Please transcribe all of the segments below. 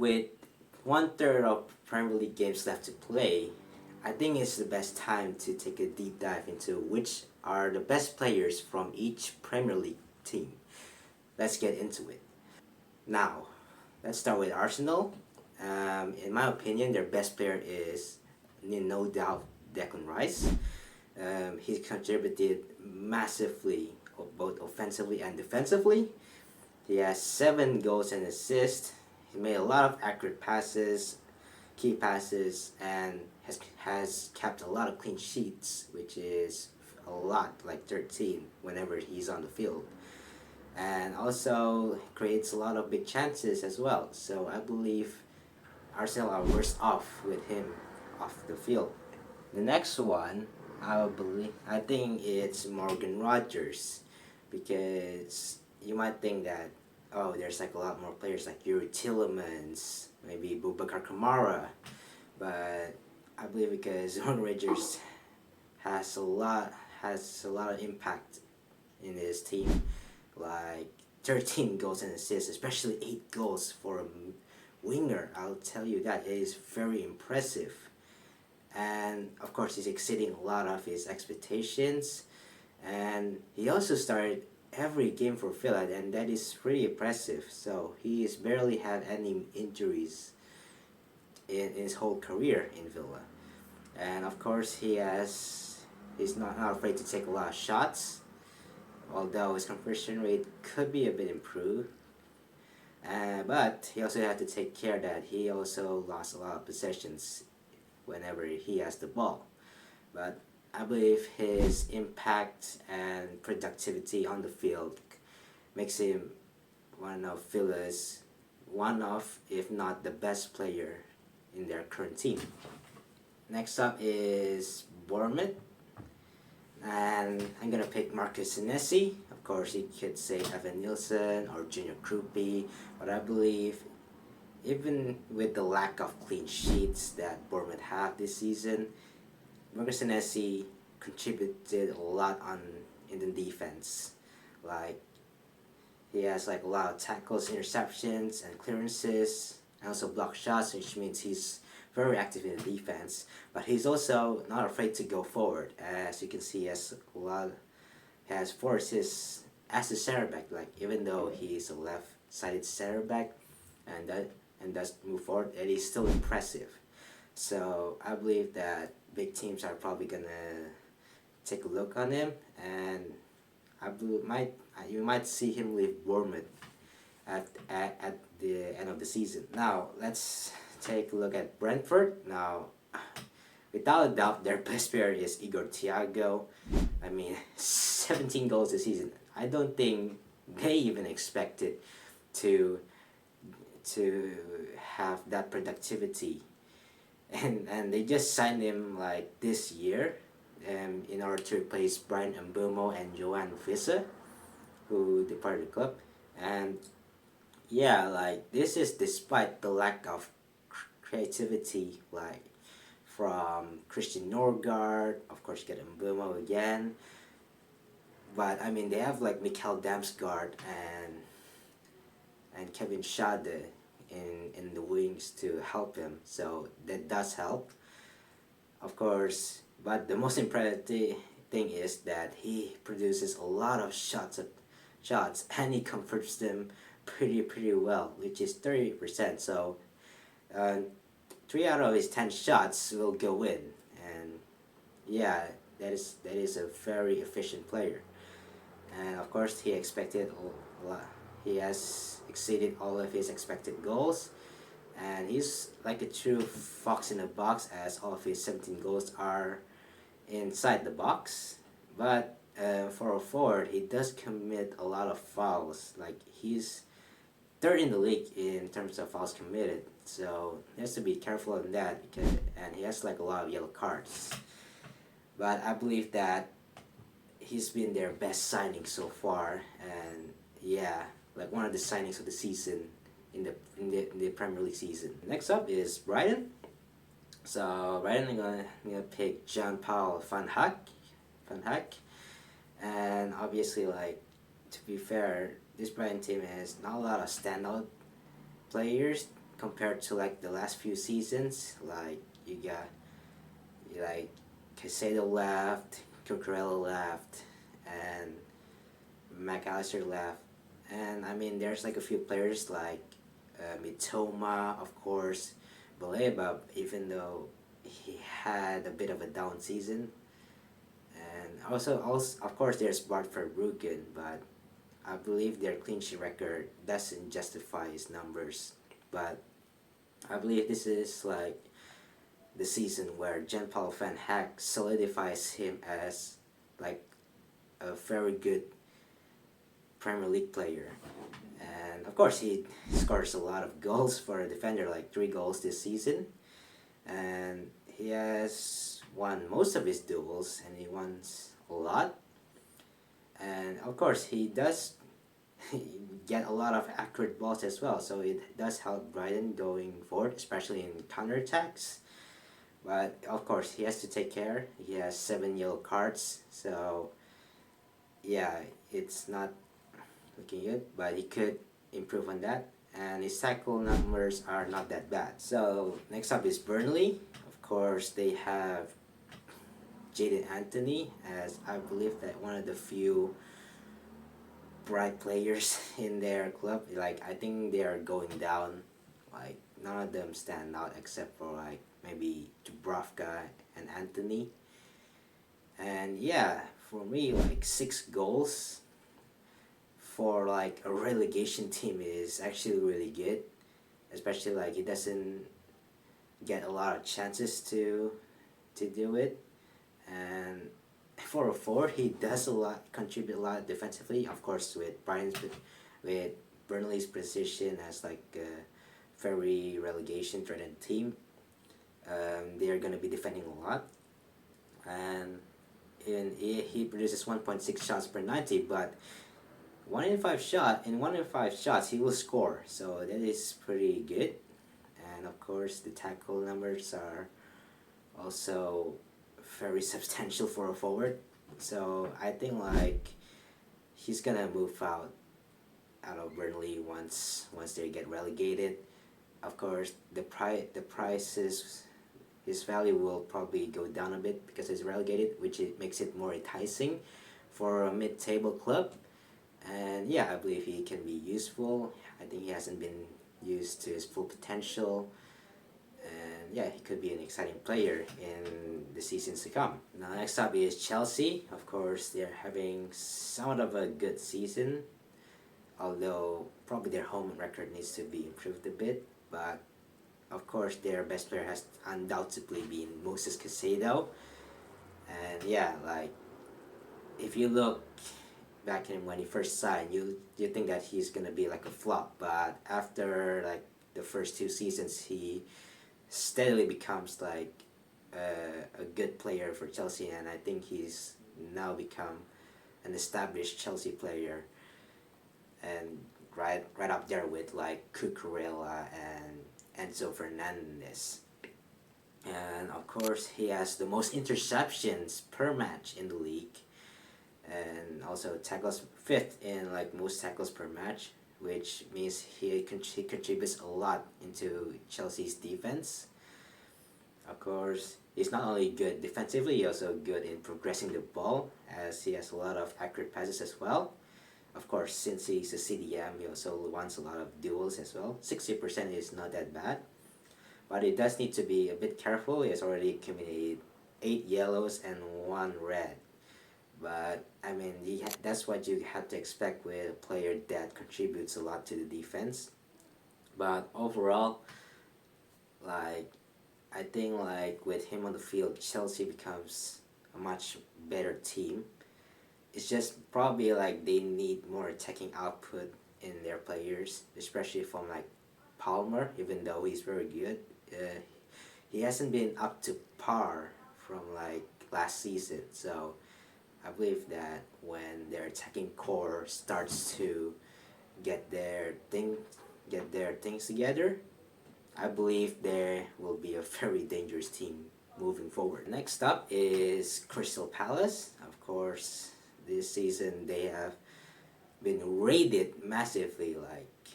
with 1/3 of Premier League games left to play, I think it's the best time to take a deep dive into which are the best players from each Premier League team. Let's get into it. Now, let's start with Arsenal. In my opinion, their best player is no doubt Declan Rice. He's contributed massively, both offensively and defensively. He has 7 goals and assists. He made a lot of accurate passes, key passes, and has kept a lot of clean sheets, which is a lot, like 13, whenever he's on the field. And also creates a lot of big chances as well. So I believe Arsenal are worse off with him off the field. The next one, I think it's Morgan Rogers, because you might think that, oh, there's like a lot more players like Yuri Tillemans, maybe Boubacar Kamara, but I believe because Morgan Rogers has a lot of impact in his team, like 13 goals and assists, especially 8 goals for a winger. I'll tell you that it is very impressive. And of course, he's exceeding a lot of his expectations. And he also started every game for Villa, and that is pretty impressive. So he has barely had any injuries in his whole career in Villa. And of course, he's not afraid to take a lot of shots, although his conversion rate could be a bit improved. But he also had to take care that he also lost a lot of possessions whenever he has the ball. But I believe his impact and productivity on the field makes him one of Villa's, if not the best player in their current team. Next up is Bournemouth, and I'm gonna pick Marcus Senesi. Of course, you could say Evan Nielsen or Junior Krupi, but I believe even with the lack of clean sheets that Bournemouth have this season, Marcus Senesi contributed a lot in the defense. Like, he has like a lot of tackles, interceptions, and clearances, and also block shots, which means he's very active in the defense. But he's also not afraid to go forward. As you can see, he has 4 assists as a center back. Like, even though he's a left-sided center back, and does move forward, it is still impressive. So I believe that big teams are probably gonna take a look on him, and you might see him leave Bournemouth at the end of the season. Now let's take a look at Brentford. Now, without a doubt, their best player is Igor Thiago. I mean, 17 goals this season. I don't think they even expected to have that productivity, and they just signed him like this year, in order to replace Brian Mbeumo and Joan Vissa, who departed the club. And yeah, like, this is despite the lack of creativity, like from Christian Norgard. Of course, you get Mbeumo again, but I mean, they have like Mikkel Damsgaard and Kevin Schade in the wings to help him, so that does help, of course. But the most impressive thing is that he produces a lot of shots, and he converts them pretty well, which is 30%. So 3 out of his 10 shots will go in, and yeah, that is a very efficient player. And of course, he expected a lot. He has exceeded all of his expected goals, and he's like a true fox in a box, as all of his 17 goals are inside the box. But for a forward, he does commit a lot of fouls. Like, he's 3rd in the league in terms of fouls committed, so he has to be careful on that, and he has like a lot of yellow cards. But I believe that he's been their best signing so far, and yeah, like one of the signings of the season in the Premier League season. Next up is Brighton. So Brighton, I'm gonna pick Jean-Paul Van Hak, and obviously, like, to be fair, this Brighton team has not a lot of standout players compared to like the last few seasons. Like you got like Casado left, Cucurella left, and McAllister left, and I mean there's like a few players like Mitoma, of course, Baleba, even though he had a bit of a down season, and also of course there's Bart Verbruggen, but I believe their clean sheet record doesn't justify his numbers. But I believe this is like the season where Jan-Paul van Hack solidifies him as like a very good Premier League player. And of course, he scores a lot of goals for a defender, like 3 goals this season. And he has won most of his duels, and he wins a lot. And of course, he does get a lot of accurate balls as well, so it does help Brighton going forward, especially in counterattacks. But of course, he has to take care. He has 7 yellow cards, so yeah, it's not looking good, but he could improve on that. And his tackle numbers are not that bad. So next up is Burnley. Of course, they have Jaden Anthony as I believe that one of the few bright players in their club. Like I think they are going down. Like none of them stand out except for like maybe Dubravka and Anthony. And yeah, for me like 6 goals for like a relegation team is actually really good. Especially like he doesn't get a lot of chances to do it. And for a forward, he does a lot, contribute a lot defensively. Of course, with with Burnley's position as like a very relegation threatened team, they are gonna be defending a lot, and he produces 1.6 shots per 90, but 1 in 5 shots he will score, so that is pretty good. And of course, the tackle numbers are also very substantial for a forward. So I think like he's gonna move out of Burnley once they get relegated. Of course, the prices his value will probably go down a bit because he's relegated, which it makes it more enticing for a mid-table club. And yeah, I believe he can be useful. I think he hasn't been used to his full potential. And yeah, he could be an exciting player in the seasons to come. Now, next up is Chelsea. Of course, they're having somewhat of a good season, although probably their home record needs to be improved a bit. But of course, their best player has undoubtedly been Moses Caicedo. And yeah, like if you look back in when he first signed, you think that he's gonna be like a flop. But after like the first 2 seasons, he steadily becomes like a good player for Chelsea, and I think he's now become an established Chelsea player, and right up there with like Cucurella and Enzo Fernandez. And of course, he has the most interceptions per match in the league, and also tackles 5th in like most tackles per match, which means he contributes a lot into Chelsea's defense. Of course, he's not only good defensively, he's also good in progressing the ball, as he has a lot of accurate passes as well. Of course, since he's a CDM, he also wants a lot of duels as well. 60% is not that bad, but he does need to be a bit careful. He has already accumulated 8 yellows and 1 red. But I mean, that's what you have to expect with a player that contributes a lot to the defense. But overall, like I think like with him on the field, Chelsea becomes a much better team. It's just probably like they need more attacking output in their players, especially from like Palmer. Even though he's very good, he hasn't been up to par from like last season. So I believe that when their attacking core starts to get their things together, I believe there will be a very dangerous team moving forward. Next up is Crystal Palace. Of course, this season they have been raided massively. Like,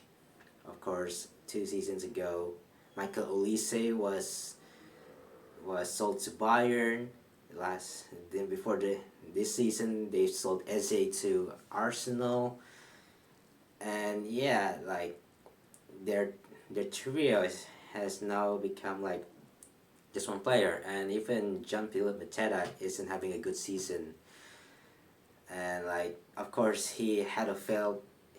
of course, 2 seasons ago. Michael Olise was sold to Bayern. Then before this season they sold Eze to Arsenal, and yeah, like their their trio has now become like just one player, and even John Philip Mateta isn't having a good season. And like of course he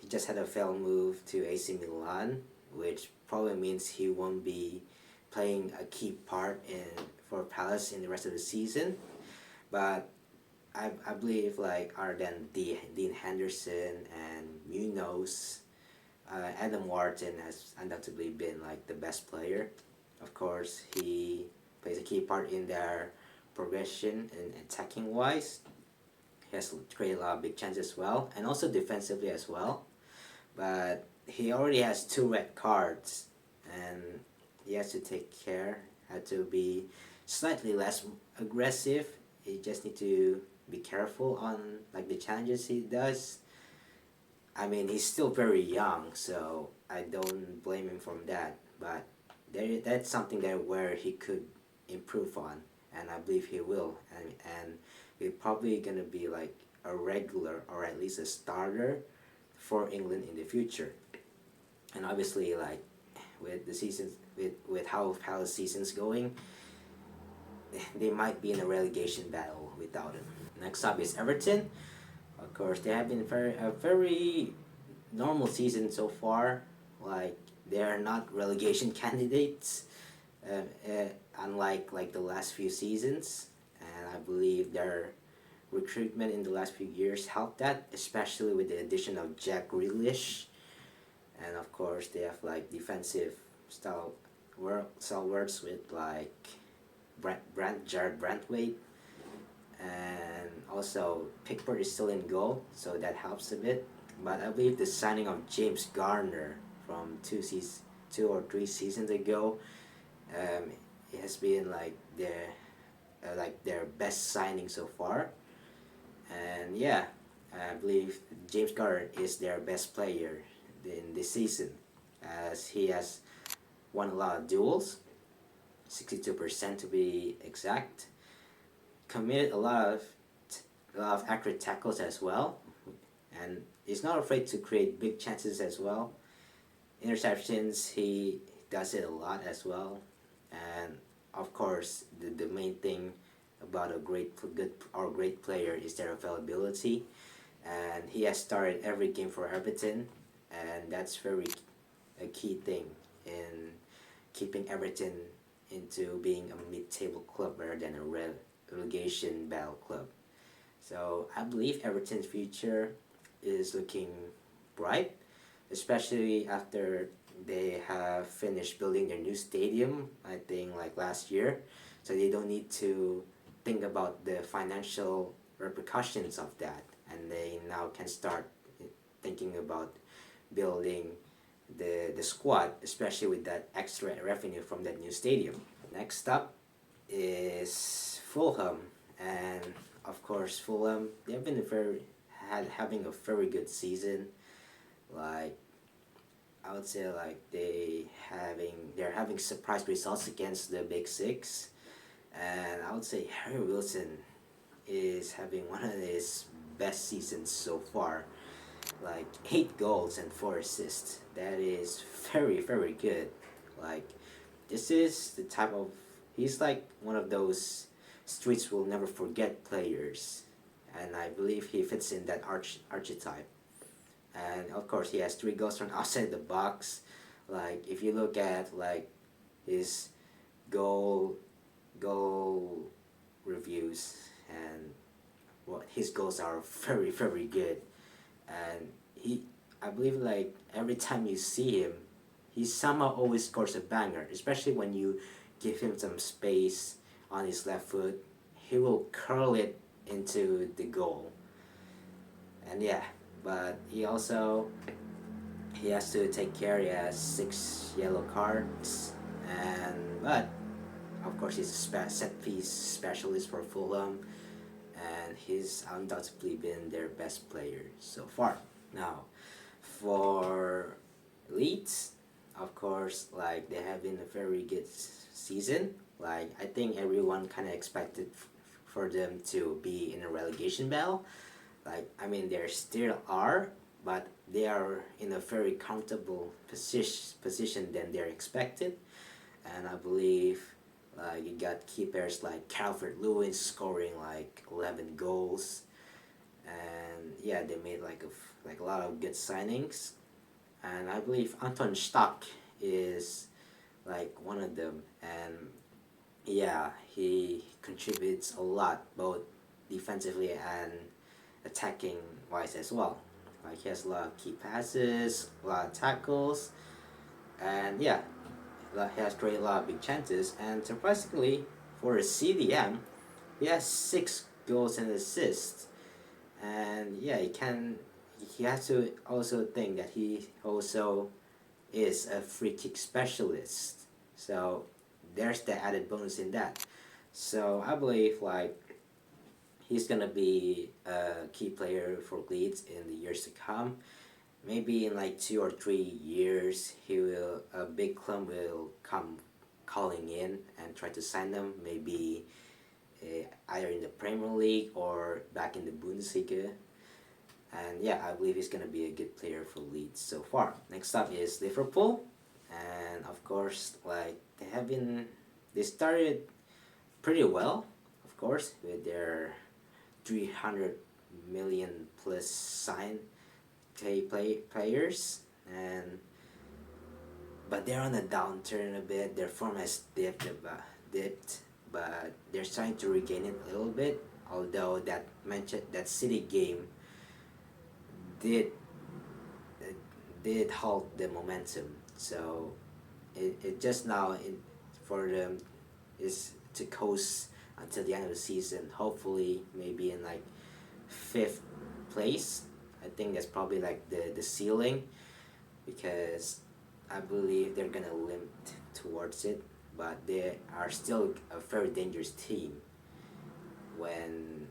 just had a failed move to AC Milan, which probably means he won't be playing a key part in for Palace in the rest of the season. But I believe like other than Dean Henderson and Munoz, Adam Wharton has undoubtedly been like the best player. Of course, he plays a key part in their progression and attacking wise. He has created a lot of big chances as well, and also defensively as well. But he already has 2 red cards, and he has to take care. Had to be slightly less aggressive. He just need to be careful on like the challenges he does. I mean, he's still very young, so I don't blame him from that. But that's something that where he could improve on, and I believe he will. And he's probably gonna be like a regular or at least a starter for England in the future. And obviously, like with the seasons, with how Palace season's going, they might be in a relegation battle without him. Next up is Everton. Of course, they have been a very normal season so far. Like they are not relegation candidates, uh, uh, unlike like the last few seasons. And I believe their recruitment in the last few years helped that, especially with the addition of Jack Grealish. And of course, they have like defensive style stalwarts with like Jared Brantwaite, and also Pickford is still in goal, so that helps a bit. But I believe the signing of James Garner from 2 or 3 seasons ago, um, it has been like their best signing so far. And yeah, I believe James Garner is their best player in this season, as he has won a lot of duels, 62% to be exact. Committed a lot of accurate tackles as well, and he's not afraid to create big chances as well. Interceptions, he does it a lot as well, and of course, the main thing about a great player is their availability, and he has started every game for Everton, and that's very a key thing in keeping Everton into being a mid-table club rather than a relegation battle club. So I believe Everton's future is looking bright, especially after they have finished building their new stadium, I think like last year. So they don't need to think about the financial repercussions of that, and they now can start thinking about building the squad, especially with that extra revenue from that new stadium. Next up is Fulham, and of course Fulham, they've been having a very good season. Like I would say like they're having surprise results against the Big Six, and I would say Harry Wilson is having one of his best seasons so far. Like 8 goals and 4 assists. That is very good. Like this is the type of he's like one of those streets will never forget players, and I believe he fits in that archetype. And of course, he has 3 goals from outside the box. Like if you look at like his goal goal reviews, and what his goals are very good, and I believe like every time you see him, he somehow always scores a banger, especially when you give him some space on his left foot. He will curl it into the goal. And yeah, but he has to take care. He has 6 yellow cards, and but of course he's a set piece specialist for Fulham, and he's undoubtedly been their best player so far. Now, for Leeds, of course, like they have been a very good season. Like I think everyone kind of expected for them to be in a relegation battle. Like I mean, they still are, but they are in a very comfortable position than they're expected. And I believe you got keepers like Calvert Lewin scoring like 11 goals, and yeah, they made like a lot of good signings. And I believe Anton Stock is like one of them, and yeah, he contributes a lot both defensively and attacking wise as well. Like he has a lot of key passes, a lot of tackles, and yeah, he has created a lot of big chances. And surprisingly, for a CDM, he has 6 goals and assists. And yeah, he can. He has to also think that he also is a free kick specialist. So there's the added bonus in that. So I believe like he's gonna be a key player for Leeds in the years to come. Maybe in like 2 or 3 years, he will a big club will come calling in and try to sign them. Maybe either in the Premier League or back in the Bundesliga. And yeah, I believe he's gonna be a good player for Leeds so far. Next up is Liverpool, and of course, like they started pretty well, of course, with their 300 million plus signed players, and but they're on a downturn a bit. Their form has dipped, but they're trying to regain it a little bit. Although that City game did did halt the momentum, so it just now for them is to coast until the end of the season. Hopefully, maybe in like 5th place. I think that's probably like the ceiling, because I believe they're gonna limp towards it, but they are still a very dangerous team when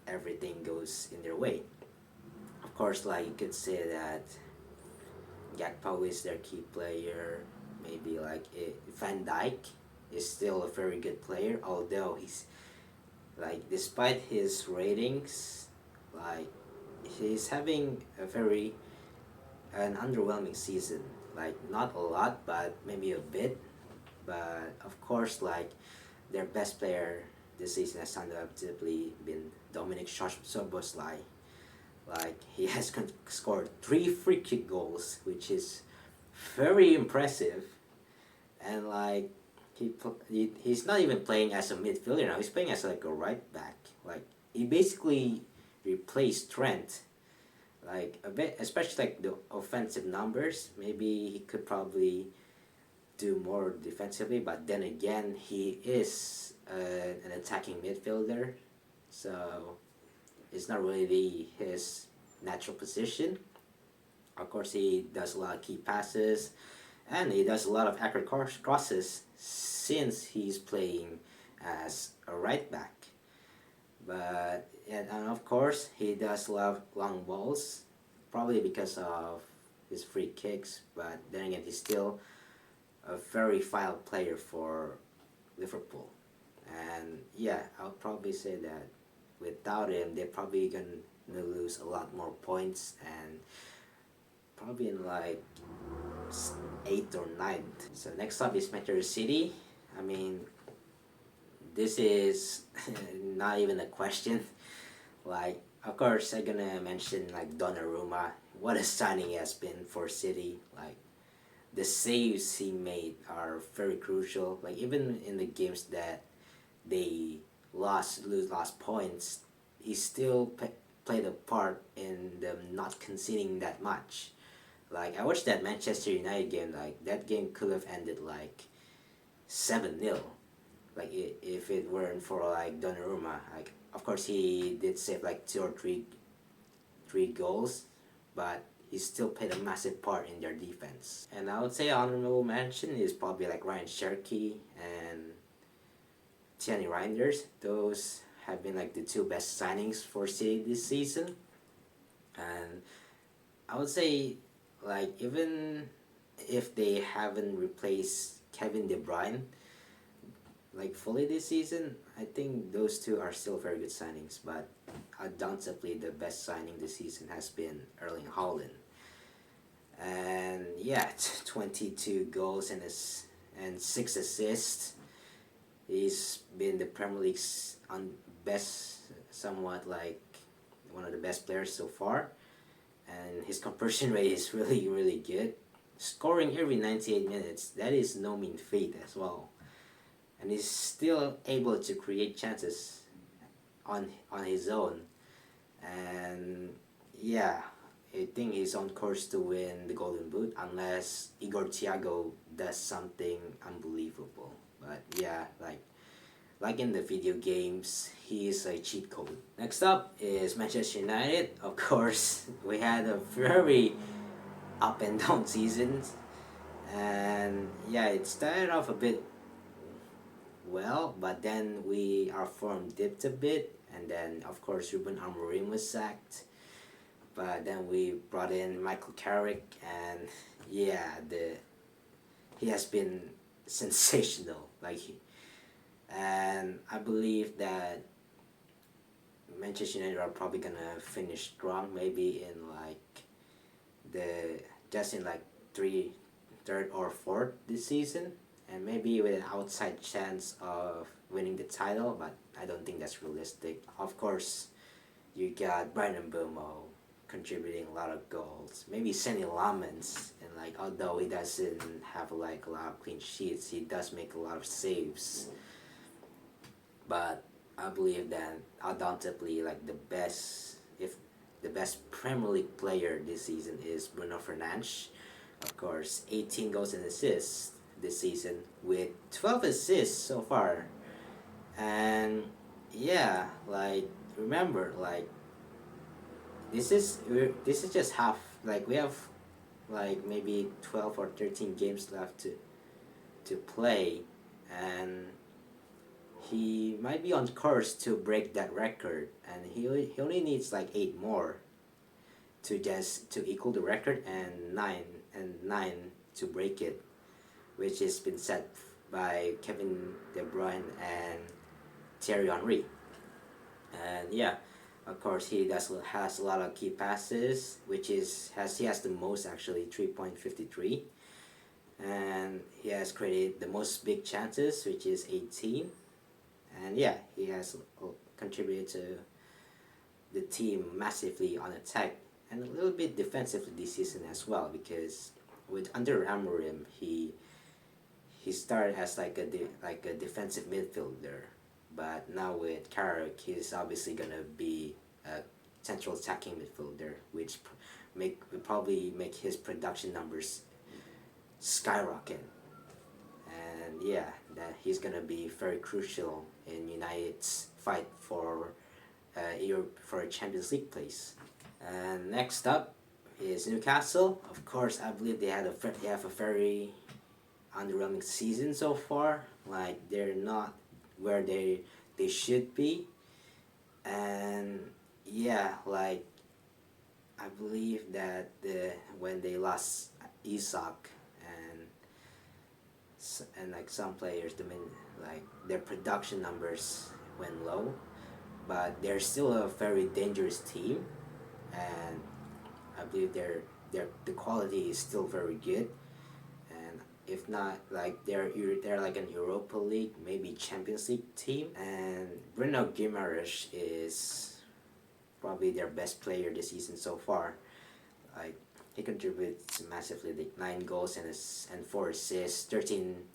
everything goes in their way. Of course, like you could say that Gakpo is their key player. Maybe like Van Dijk is still a very good player, although he's like despite his ratings, like he's having an underwhelming season. Like not a lot, but maybe a bit. But of course, like their best player this season has undoubtedly been Dominic Szoboszlai. Like he has scored 3 free kick goals, which is very impressive. And like he's not even playing as a midfielder now. He's playing as like a right back. Like he basically replaced Trent. Like a bit, especially like the offensive numbers. Maybe he could probably do more defensively, but then again, he is an attacking midfielder, so it's not really his natural position. Of course, he does a lot of key passes, and he does a lot of accurate crosses since he's playing as a right back. But and of course, he does a lot of long balls, probably because of his free kicks. But then again, he's still a very vital player for Liverpool. And yeah, I'll probably say that without him, they're probably gonna lose a lot more points, and probably in like 8th or 9th. So next up is Manchester City. I mean, this is not even a question. Like, of course, I'm gonna mention like Donnarumma. What a signing he has been for City. Like, the saves he made are very crucial. Like, even in the games that they lost points, he still played a part in them not conceding that much. Like I watched that Manchester United game. Like that game could have ended like 7-0. Like if it weren't for like Donnarumma. Like of course he did save like 2 or 3 goals, but he still played a massive part in their defense. And I would say honorable mention is probably like Ryan Cherky and Thierry Reinders. Those have been like the 2 best signings for City this season. And I would say like even if they haven't replaced Kevin De Bruyne like fully this season, I think those two are still very good signings. But undoubtedly, the best signing this season has been Erling Haaland. And yeah, 22 goals and 6 assists. He's been the Premier League's best, somewhat like one of the best players so far. And his conversion rate is really, really good. Scoring every 98 minutes, that is no mean feat as well. And he's still able to create chances on his own. And yeah, I think he's on course to win the Golden Boot unless Igor Thiago does something unbelievable. But yeah, like in the video games, he is a cheat code. Next up is Manchester United. Of course, we had a very up and down season, and yeah, it started off a bit well, but then our form dipped a bit, and then of course Ruben Amorim was sacked. But then we brought in Michael Carrick, and yeah, he has been sensational. And I believe that Manchester United are probably gonna finish strong, maybe in the just in third or fourth this season, and maybe with an outside chance of winning the title. But I don't think that's realistic. Of course, you got Brian Mbeumo contributing a lot of goals. Maybe Senny Lamens, and although he doesn't have a lot of clean sheets, he does make a lot of saves. But I believe that undoubtedly the best Premier League player this season is Bruno Fernandes. Of course, 18 goals and assists this season with 12 assists so far. And yeah, remember, this is just half. We have maybe 12 or 13 games left to play, and he might be on course to break that record, and he only needs 8 more to equal the record, and nine to break it, which has been set by Kevin De Bruyne and Thierry Henry. And yeah, of course he has a lot of key passes, which he has the most, actually 3.53, and he has created the most big chances, which is 18. And yeah, he has contributed to the team massively on attack and a little bit defensively this season as well, because under Amorim he started as a defensive midfielder, but now with Carrick he's obviously gonna be a central attacking midfielder, which will probably make his production numbers skyrocket. And yeah, that he's gonna be very crucial in United's fight for a Champions League place. And next up is Newcastle. Of course, I believe they have a very underwhelming season so far. They're not where they should be, and yeah, I believe that when they lost Isak and some players, their production numbers went low, but they're still a very dangerous team, and I believe the quality is still very good. And if not, they're like an Europa League, maybe Champions League team. And Bruno Guimaraes is probably their best player this season so far. He contributes massively, 9 goals and 4 assists, 13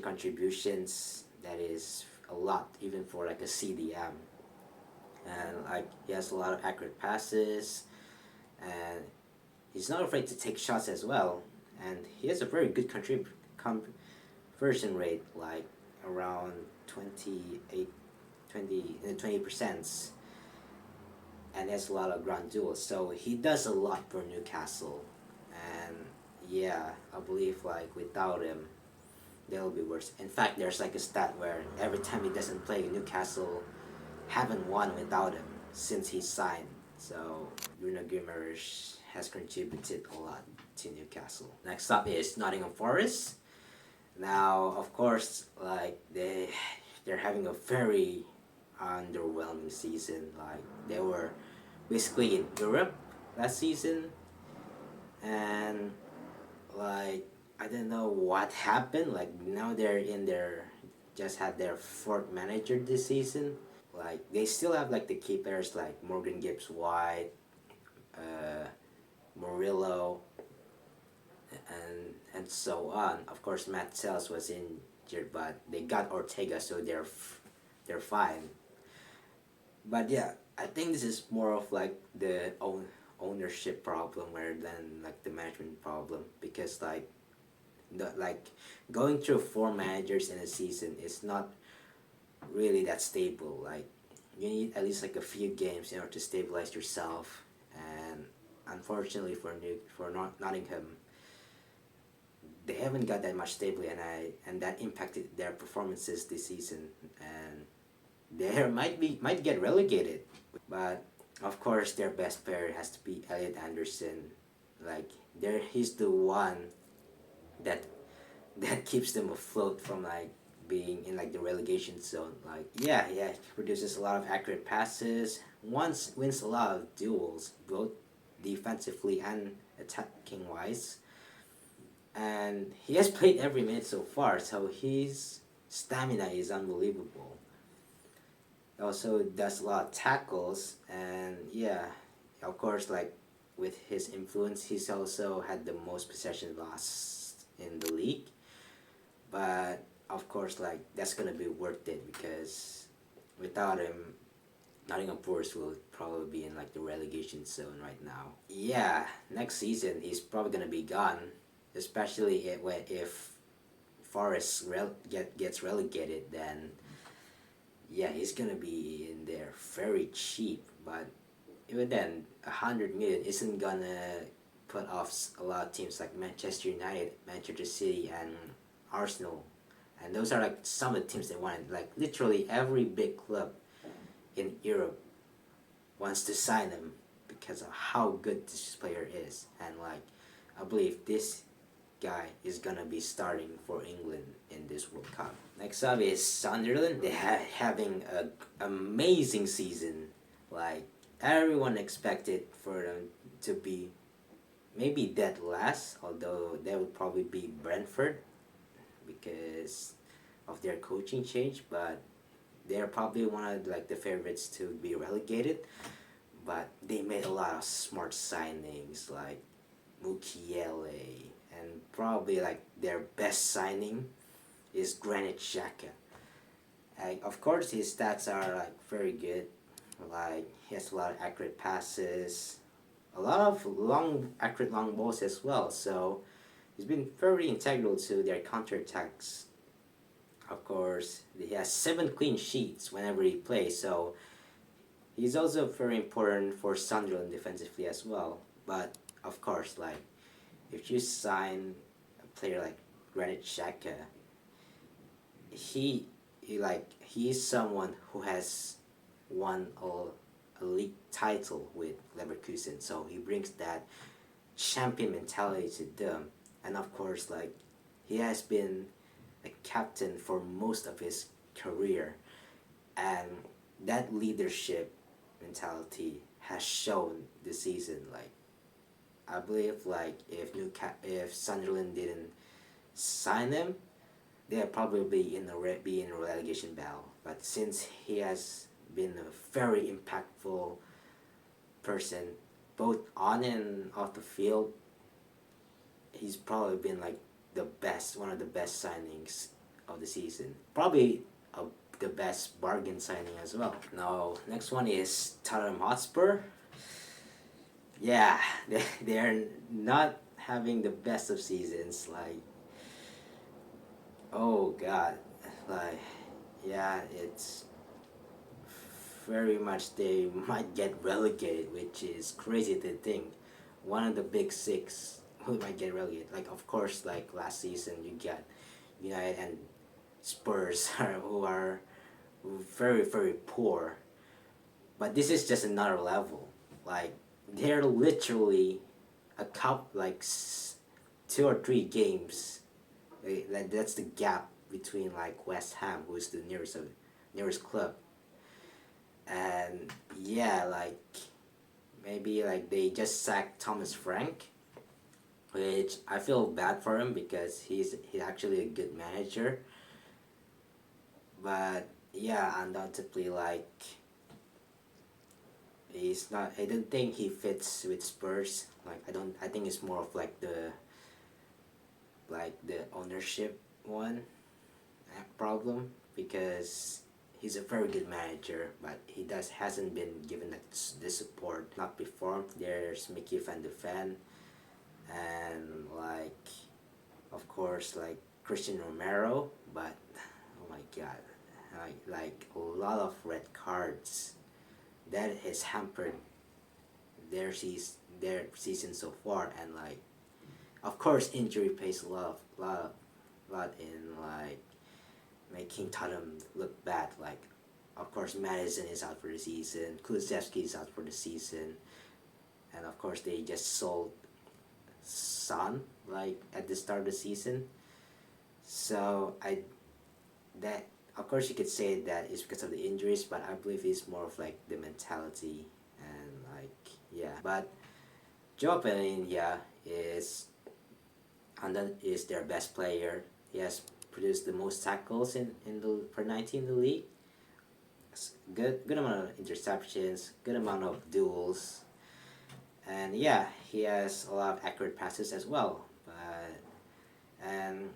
contributions. That is a lot, even for a CDM. And he has a lot of accurate passes, and he's not afraid to take shots as well. And he has a very good conversion rate, around 20%, and has a lot of ground duels. So he does a lot for Newcastle. And yeah, I believe without him, they'll be worse. In fact, there's a stat where every time he doesn't play, Newcastle haven't won without him since he signed. So Bruno Guimaraes has contributed a lot. to Newcastle. Next up is Nottingham Forest. Now, of course, like they're having a very underwhelming season. Like they were basically in Europe last season, and like I don't know what happened. Like now they're in their just had their fourth manager this season. Like they still have like the key players like Morgan Gibbs White, uh, Murillo, and so on. Of course, Matt Sells was injured, but they got Ortega, so they're fine. But yeah, I think this is more of like the ownership problem rather than like the management problem, because like going through four managers in a season is not really that stable. Like you need at least like a few games in order to stabilize yourself, and unfortunately for Nottingham, they haven't got that much stability, and that impacted their performances this season, and they might get relegated. But of course, their best player has to be Elliot Anderson. Like he's the one that that keeps them afloat from like being in like the relegation zone. Like yeah, he produces a lot of accurate passes. Once wins a lot of duels, both defensively and attacking wise. And he has played every minute so far, so his stamina is unbelievable. Also does a lot of tackles, and yeah, of course, like with his influence, he's also had the most possession lost in the league. But of course, like that's gonna be worth it, because without him, Nottingham Forest will probably be in like the relegation zone right now. Yeah, next season he's probably gonna be gone, especially if Forest gets relegated. Then yeah, he's gonna be in there very cheap. But even then, 100 million isn't gonna put off a lot of teams like Manchester United, Manchester City, and Arsenal, and those are like some of the teams they wanted. Like literally every big club in Europe wants to sign him because of how good this player is, and like I believe this guy is gonna be starting for England in this World Cup. Next up is Sunderland. They having a amazing season. Like everyone expected for them to be maybe dead last, although they would probably be Brentford because of their coaching change, but they're probably one of like the favorites to be relegated. But they made a lot of smart signings like Mukiele, and probably like their best signing is Granit Xhaka. Like, of course, his stats are like very good. Like he has a lot of accurate passes, a lot of accurate long balls as well. So he's been very integral to their counterattacks. Of course, he has 7 clean sheets whenever he plays. So he's also very important for Sunderland defensively as well. But of course, like if you sign a player like Granit Xhaka, he's someone who has won a league title with Leverkusen, so he brings that champion mentality to them. And of course, like he has been a captain for most of his career, and that leadership mentality has shown this season. Like I believe, like if Sunderland didn't sign him, they'll probably be in a relegation battle. But since he has been a very impactful person, both on and off the field, he's probably been like one of the best signings of the season. Probably the best bargain signing as well. Now, next one is Tottenham Hotspur. Yeah, they're not having the best of seasons. Like, oh God, like, yeah, it's very much they might get relegated, which is crazy to think. One of the big six who might get relegated. Like, of course, like last season you got United and Spurs who are very very poor, but this is just another level. Like they're literally a cup like 2 or 3 games. That's the gap between like West Ham, who's the nearest club, and yeah, like maybe like they just sacked Thomas Frank, which I feel bad for him because he's actually a good manager. But yeah, undoubtedly, like he's not. I don't think he fits with Spurs. Like I don't. I think it's more of like the ownership one problem because he's a very good manager, but he does hasn't been given the support. Not before. There's Mickey Van de Ven, and like of course like Christian Romero, but oh my god, like a lot of red cards that has hampered their season so far, and like of course injury plays a lot in like making Tottenham look bad. Like of course Madison is out for the season, Kulusevski is out for the season, and of course they just sold Son like at the start of the season. So I that of course you could say that it's because of the injuries, but I believe it's more of like the mentality and like yeah. But Joe Pellegrini, yeah, is their best player. He has produced the most tackles in the per 90 in the league. Good amount of interceptions, good amount of duels, and yeah, he has a lot of accurate passes as well. But and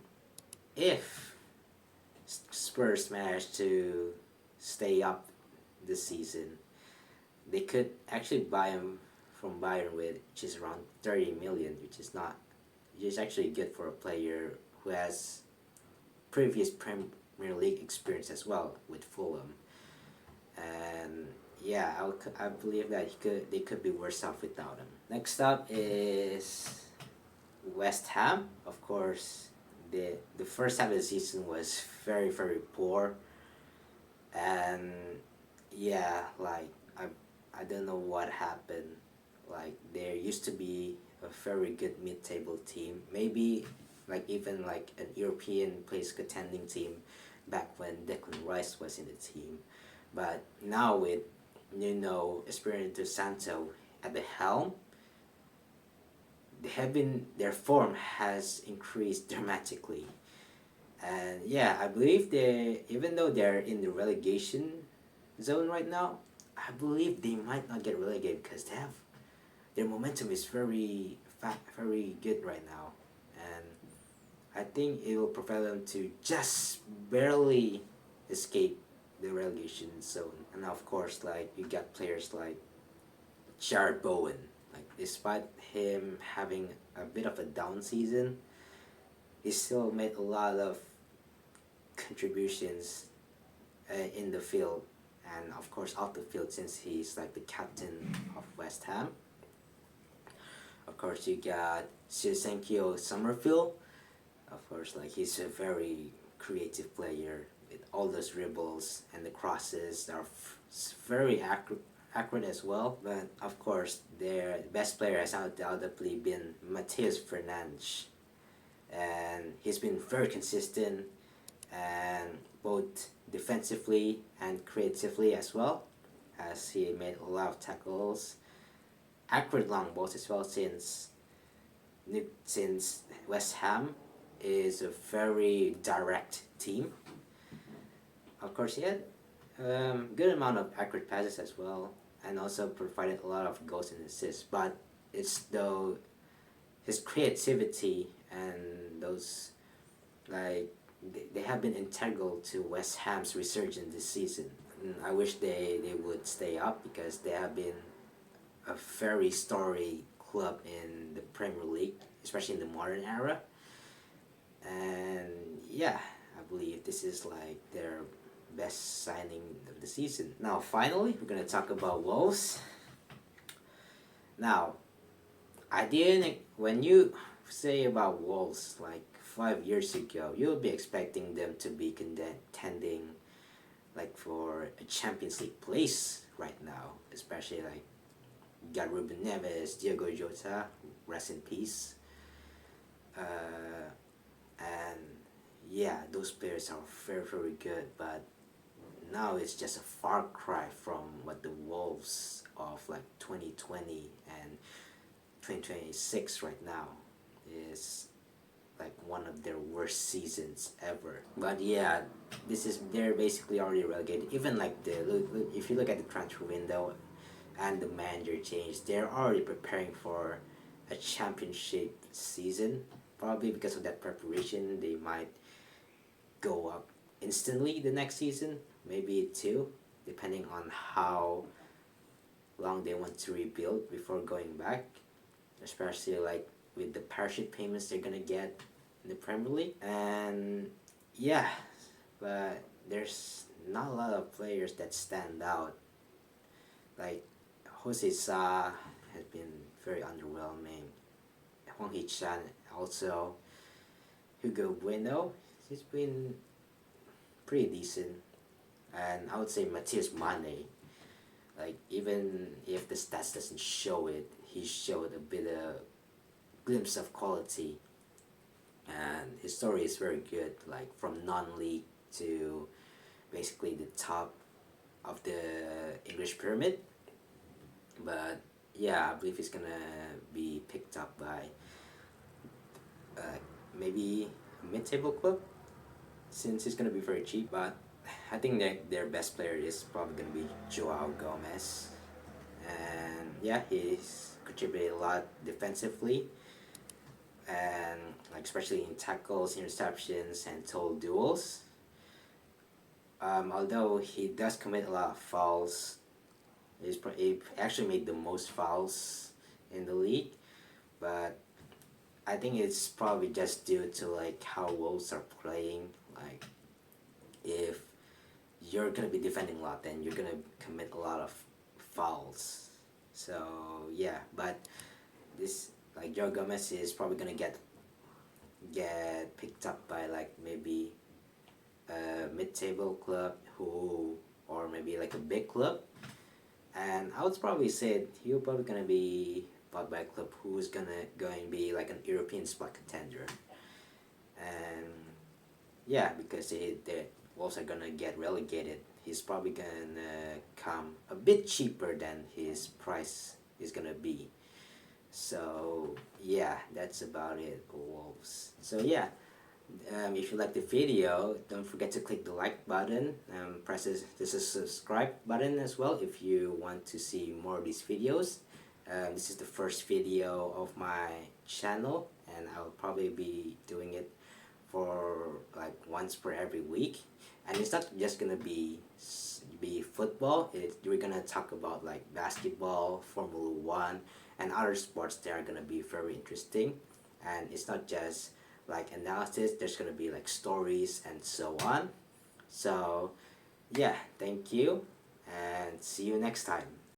if Spurs manage to stay up this season, they could actually buy him from Bayern with which is around 30 million, which is actually good for a player who has previous Premier League experience as well with Fulham. And yeah, I believe that they could be worse off without him. Next up is West Ham. Of course, the first half of the season was very poor, and yeah, like I don't know what happened. Like there used to be a very good mid-table team, maybe like even like an European place contending team back when Declan Rice was in the team, but now with Espirito Santo at the helm, their form has increased dramatically. And yeah, I believe they even though they're in the relegation zone right now, I believe they might not get relegated because their momentum is very good right now, and I think it will propel them to just barely escape the relegation zone. And of course, like you got players like Jared Bowen. Like despite him having a bit of a down season, he still made a lot of contributions in the field and of course off the field since he's like the captain of West Ham. Of course, you got Senkyo Summerfield. Of course, like he's a very creative player with all those dribbles and the crosses are very accurate as well. But of course, their best player has undoubtedly been Matheus Fernandes, and he's been very consistent and both defensively and creatively as well, as he made a lot of tackles, accurate long balls as well, since West Ham is a very direct team. Of course, he had good amount of accurate passes as well, and also provided a lot of goals and assists. But it's though his creativity and those like they have been integral to West Ham's resurgence this season. And I wish they would stay up because they have been a very storied club in the Premier League, especially in the modern era. And yeah, I believe this is like their best signing of the season. Now, finally, we're gonna talk about Wolves. Now, I didn't. When you say about Wolves, like 5 years ago, you'll be expecting them to be contending, like for a Champions League place right now, especially like got Ruben Neves, Diego Jota, rest in peace. And yeah, those players are very, very good, but now it's just a far cry from what the Wolves of like 2020 and 2026 right now is, like one of their worst seasons ever. But yeah, this is they're basically already relegated. Even like if you look at the transfer window and the manager change, they're already preparing for a championship season. Probably because of that preparation, they might go up instantly the next season, maybe two, depending on how long they want to rebuild before going back. Especially like with the parachute payments they're gonna get in the Premier League. And yeah, but there's not a lot of players that stand out. Like Jose Sa has been very underwhelming. Hwang Hee-chan also. Hugo Bueno, he's been pretty decent. And I would say Matthias Mane, like even if the stats doesn't show it, he showed a bit of glimpse of quality, and his story is very good, like from non-league to basically the top of the English pyramid. But yeah, I believe he's gonna be picked up by uh, maybe a mid-table club, since he's gonna be very cheap. But I think that their best player is probably gonna be Joao Gomez, and yeah, he's contributed a lot defensively, and like especially in tackles, interceptions, and total duels. Although he does commit a lot of fouls, he actually made the most fouls in the league, but I think it's probably just due to like how Wolves are playing. Like if you're gonna be defending a lot, then you're gonna commit a lot of fouls. So yeah, but this like Joe Gomez is probably gonna get picked up by like maybe a mid-table club who, or maybe like a big club, and I would probably say he'll probably gonna be bought by a club who's going to be like an European spot contender, and yeah, because the Wolves are gonna get relegated, he's probably gonna come a bit cheaper than his price is gonna be. So yeah, that's about it for Wolves. So yeah, if you like the video, don't forget to click the like button. Press the subscribe button as well if you want to see more of these videos. This is the first video of my channel, and I'll probably be doing it for like once per every week. And it's not just gonna be football. We're gonna talk about like basketball, Formula One, and other sports that are gonna be very interesting. And it's not just like analysis. There's gonna be like stories and so on. So yeah, thank you, and see you next time.